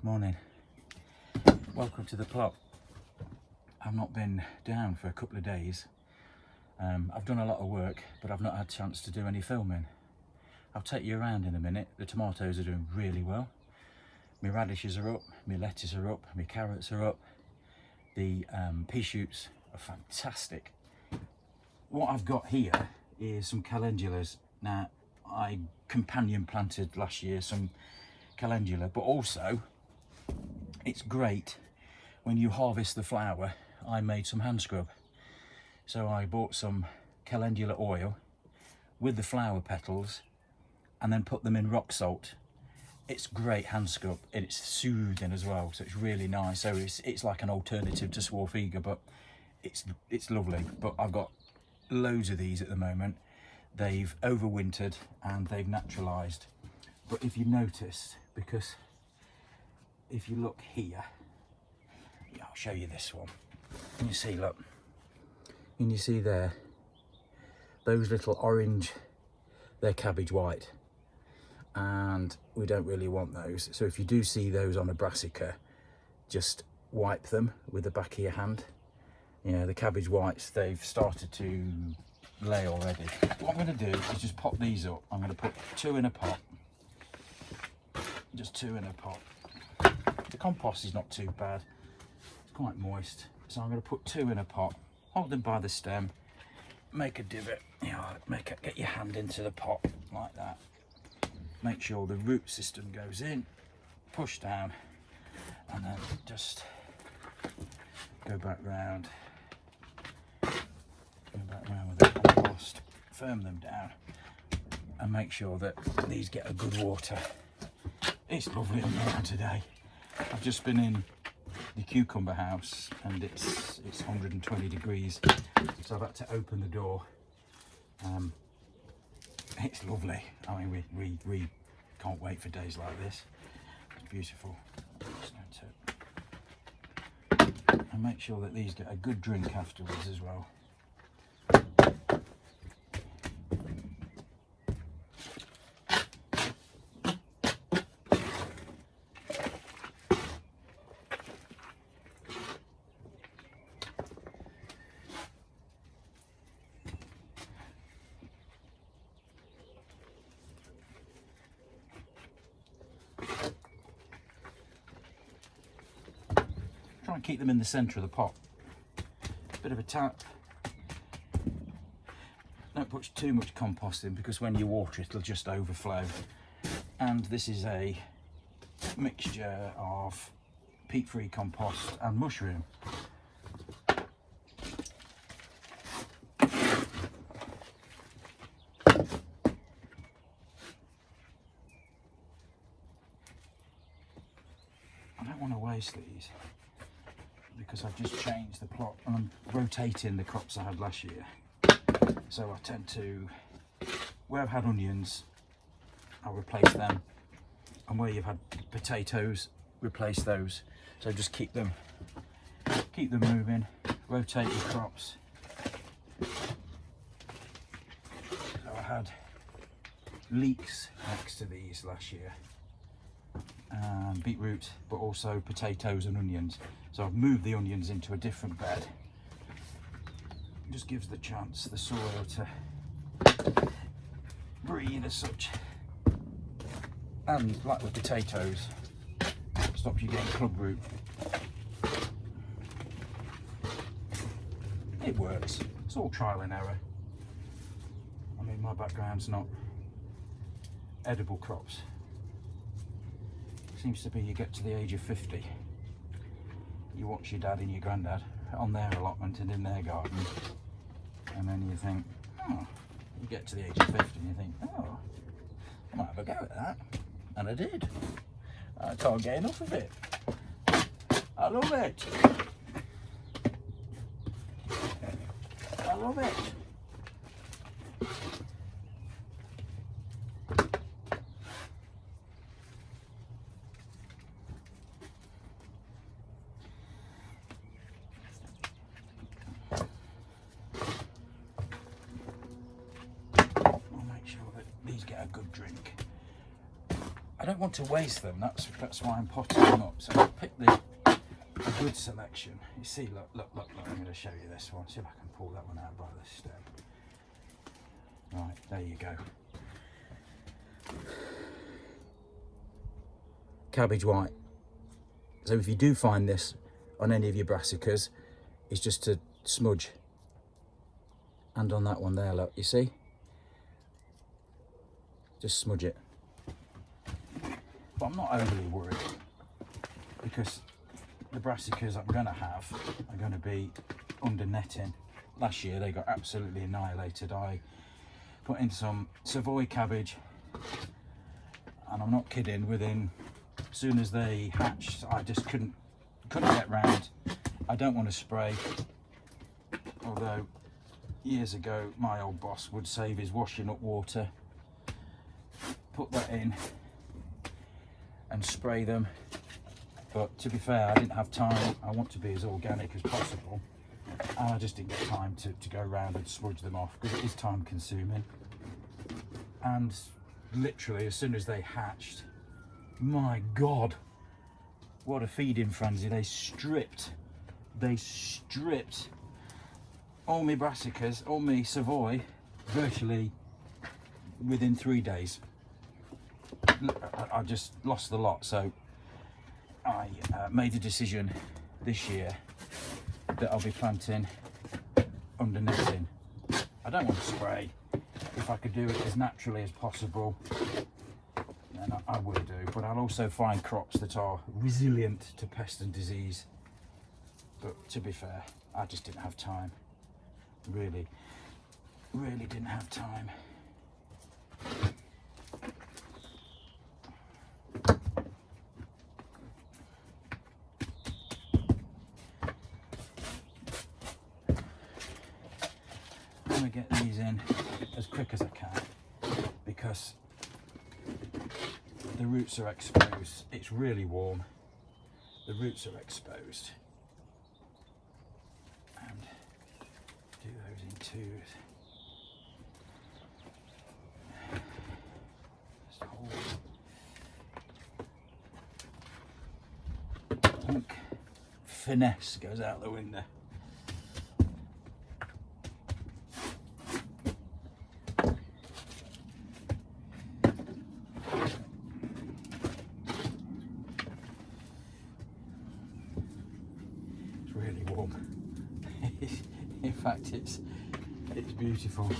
Morning. Welcome to the plot. I've not been down for a couple of days. I've done a lot of work, but I've not had a chance to do any filming. I'll take you around in a minute. The tomatoes are doing really well. My radishes are up, my lettuce are up, my carrots are up. The pea shoots are fantastic. What I've got here is some calendulas. Now, I companion planted last year some calendula, but also it's great when you harvest the flower. I made some hand scrub. So I bought some calendula oil with the flower petals and then put them in rock salt. It's great hand scrub and it's soothing as well, so it's really nice. So it's like an alternative to Swarthega, but it's lovely. But I've got loads of these at the moment. They've overwintered and they've naturalised. But if you noticed, because if you look here, yeah, I'll show you this one. Can you see, look, can you see there, those little orange, they're cabbage white, and we don't really want those. So if you do see those on a brassica, just wipe them with the back of your hand. Yeah, the cabbage whites, they've started to lay already. What I'm going to do is just pop these up. I'm going to put 2 in a pot, just 2 in a pot. The compost is not too bad, it's quite moist, so I'm going to put 2 in a pot, hold them by the stem, make a divot, you know, get your hand into the pot like that, make sure the root system goes in, push down, and then just go back round with the compost, firm them down, and make sure that these get a good water. It's lovely on there today. I've just been in the cucumber house and it's 120 degrees, so I've had to open the door. It's lovely. I mean, we can't wait for days like this. It's beautiful. And make sure that these get a good drink afterwards as well. Try and keep them in the centre of the pot. Bit of a tap. Don't put too much compost in, because when you water it, it'll just overflow. And this is a mixture of peat-free compost and mushroom. I don't want to waste these, because I've just changed the plot and I'm rotating the crops I had last year. So I tend to, where I've had onions, I'll replace them, and where you've had potatoes, replace those. So just keep them moving, rotate your crops. So I had leeks next to these last year, beetroot, but also potatoes and onions. So I've moved the onions into a different bed. It just gives the chance, the soil, to breathe as such. And like with potatoes, stops you getting club root. It works. It's all trial and error. I mean, my background's not edible crops. Seems to be you get to the age of 50, you watch your dad and your granddad on their allotment and in their garden, and then you think, oh, you get to the age of 50 and you think, oh, I might have a go at that. And I did. I can't get enough of it. I love it. I love it. I'll make sure that these get a good drink. I don't want to waste them. That's why I'm potting them up. So I'll pick a good selection. You see, look. I'm going to show you this one. See if I can pull that one out by the stem. Right, there you go. Cabbage white. So if you do find this on any of your brassicas, it's just to smudge. And on that one there, look, you see? Just smudge it. But I'm not overly worried, because the brassicas I'm going to have are going to be under netting. Last year they got absolutely annihilated. I put in some Savoy cabbage, and I'm not kidding, as soon as they hatched, I just couldn't get round. I don't want to spray, although years ago my old boss would save his washing up water, put that in and spray them. But to be fair, I didn't have time. I want to be as organic as possible, and I just didn't get time to go around and smudge them off, because it is time consuming. And literally as soon as they hatched, my God, what a feeding frenzy. They stripped all my brassicas, all my Savoy, virtually within 3 days. I just lost the lot. So I made a decision this year that I'll be planting under netting. I don't want to spray. If I could do it as naturally as possible, then I would do. But I'll also find crops that are resilient to pest and disease. But to be fair, I just didn't have time. Really didn't have time. I'm going to get these in as quick as I can, because the roots are exposed. It's really warm. The roots are exposed. And do those in twos. Just hold. I think finesse goes out the window. Really warm. In fact, it's beautiful.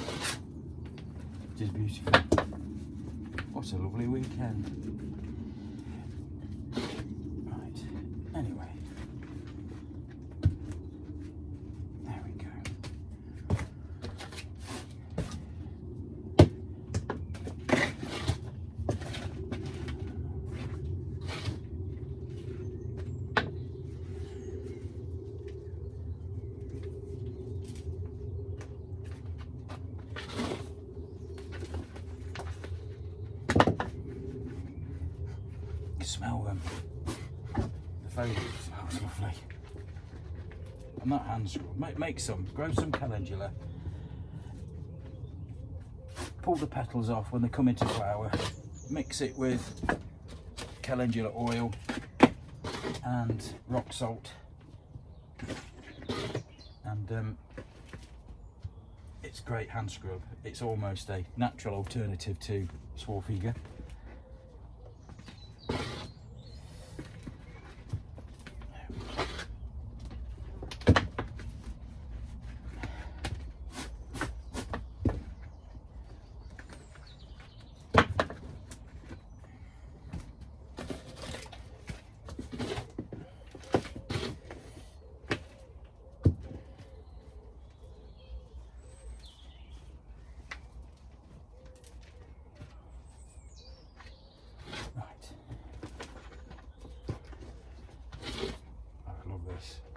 It is beautiful. What a lovely weekend. Right. Anyway, there we go. Smell them. The foliage smells lovely. And that hand scrub, make some, grow some calendula. Pull the petals off when they come into flower. Mix it with calendula oil and rock salt. And it's great hand scrub. It's almost a natural alternative to Swarfiga.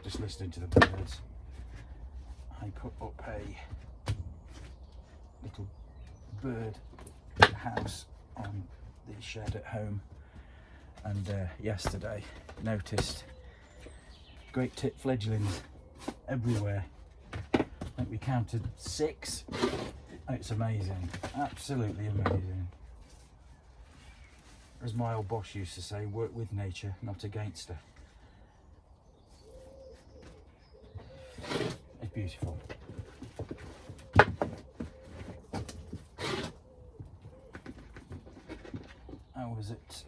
Just listening to the birds. I put up a little bird house on the shed at home, and yesterday noticed great tit fledglings everywhere. I think we counted 6. It's amazing, absolutely amazing. as my old boss used to say, work with nature, not against her. It's beautiful. I was at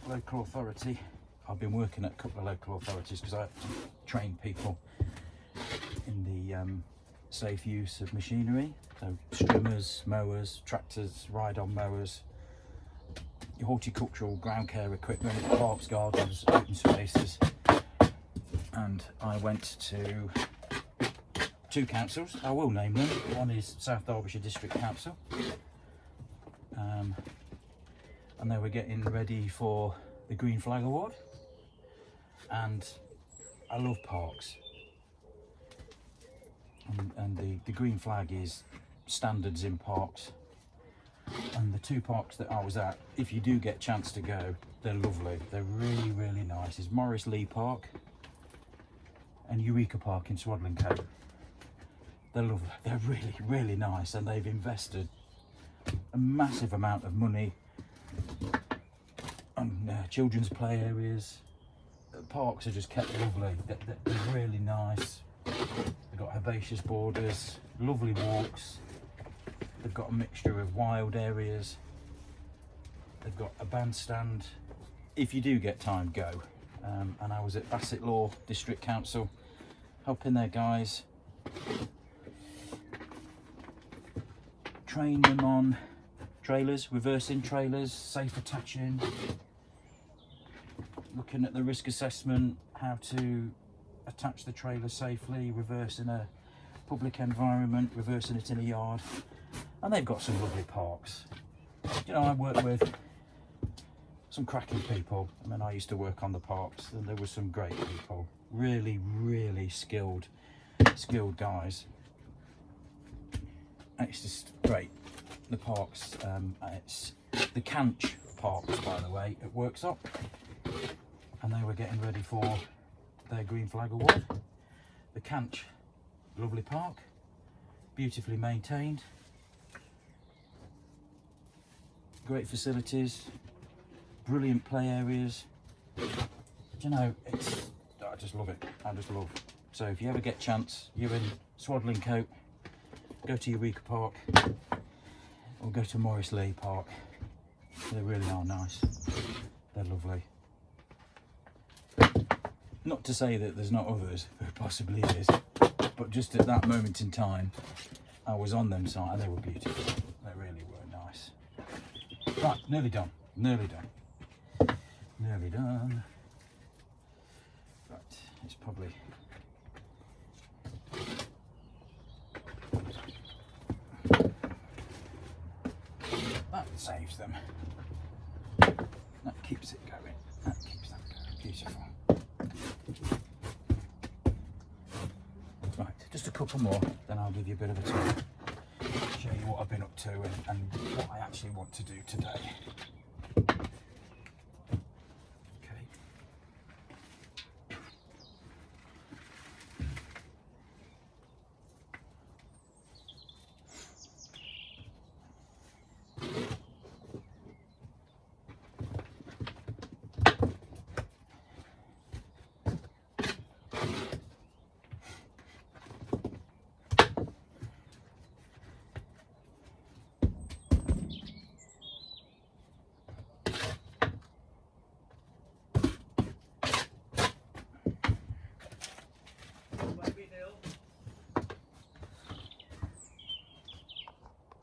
local authority. I've been working at a couple of local authorities because I have to train people in the safe use of machinery. So strimmers, mowers, tractors, ride-on mowers, your horticultural ground care equipment, parks, gardens, open spaces. And I went to 2 councils. I will name them. One is South Derbyshire District Council. And they were getting ready for the Green Flag Award. And I love parks. And the Green Flag is standards in parks. And the 2 parks that I was at, if you do get a chance to go, they're lovely. They're really, really nice. It's Morris Lee Park and Eureka Park in Swadlincote. They're lovely. They're really, really nice, and they've invested a massive amount of money on children's play areas. The parks are just kept lovely. They're really nice. They've got herbaceous borders, lovely walks. They've got a mixture of wild areas. They've got a bandstand. If you do get time, go. And I was at Bassett Law District Council, helping their guys train them on trailers, reversing trailers, safe attaching, looking at the risk assessment, how to attach the trailer safely, reverse in a public environment, reversing it in a yard. And they've got some lovely parks. You know, I work with some cracking people. I mean, I used to work on the parks, and there were some great people, really, really skilled guys. And it's just great. The parks, it's the Canch Parks, by the way, at Worksop, and they were getting ready for their Green Flag Award. The Canch, lovely park, beautifully maintained, great facilities, brilliant play areas. You know, I just love it. I just love. So if you ever get a chance, you're in Swadlincote, go to Eureka Park or go to Morris Lee Park. They really are nice. They're lovely. Not to say that there's not others, there possibly is, but just at that moment in time, I was on them side and they were beautiful. They really were nice. Right, nearly done. Nearly done. Nearly done. Right, it's probably... That saves them. That keeps it going. That keeps that going. Beautiful. Right, just a couple more, then I'll give you a bit of a tour. Show you what I've been up to and what I actually want to do today.